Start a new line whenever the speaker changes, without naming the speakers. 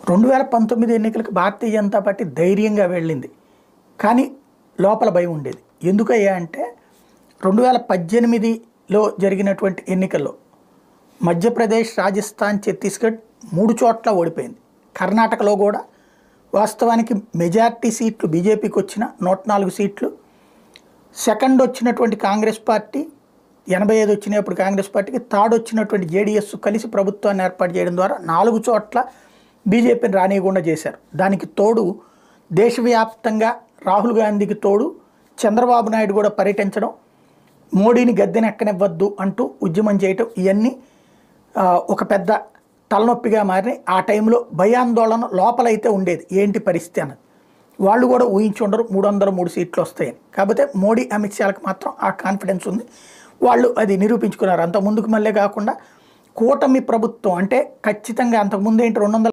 2019 ఎన్నికలకు భారతీయ జనతా పార్టీ ధైర్యంగా వెళ్ళింది. కానీ లోపల భయం ఉండేది. ఎందుకయ్యా అంటే 2018లో జరిగినటువంటి ఎన్నికల్లో మధ్యప్రదేశ్, రాజస్థాన్, ఛత్తీస్గఢ్ 3 చోట్ల ఓడిపోయింది. కర్ణాటకలో కూడా వాస్తవానికి మెజార్టీ సీట్లు బీజేపీకి వచ్చిన 104 సీట్లు. సెకండ్ వచ్చినటువంటి కాంగ్రెస్ పార్టీ 85 వచ్చినాయి అప్పుడు కాంగ్రెస్ పార్టీకి. థర్డ్ వచ్చినటువంటి జేడీఎస్ కలిసి ప్రభుత్వాన్ని ఏర్పాటు చేయడం ద్వారా 4 చోట్ల బీజేపీని రానియకుండా చేశారు. దానికి తోడు దేశవ్యాప్తంగా రాహుల్ గాంధీకి తోడు చంద్రబాబు నాయుడు కూడా పర్యటించడం, మోడీని గద్దెనెక్కనివ్వద్దు అంటూ ఉద్యమం చేయటం, ఇవన్నీ ఒక పెద్ద తలనొప్పిగా మారి ఆ టైంలో భయాందోళన లోపలైతే ఉండేది. ఏంటి పరిస్థితి అన్నది వాళ్ళు కూడా ఊహించి ఉండరు 303 సీట్లు వస్తాయని. కాకపోతే మోడీ, అమిత్ షాలకు మాత్రం ఆ కాన్ఫిడెన్స్ ఉంది. వాళ్ళు అది నిరూపించుకున్నారు. అంత ముందుకు మళ్ళీ కాకుండా కూటమి ప్రభుత్వం అంటే ఖచ్చితంగా అంతకుముందు ఏంటి 200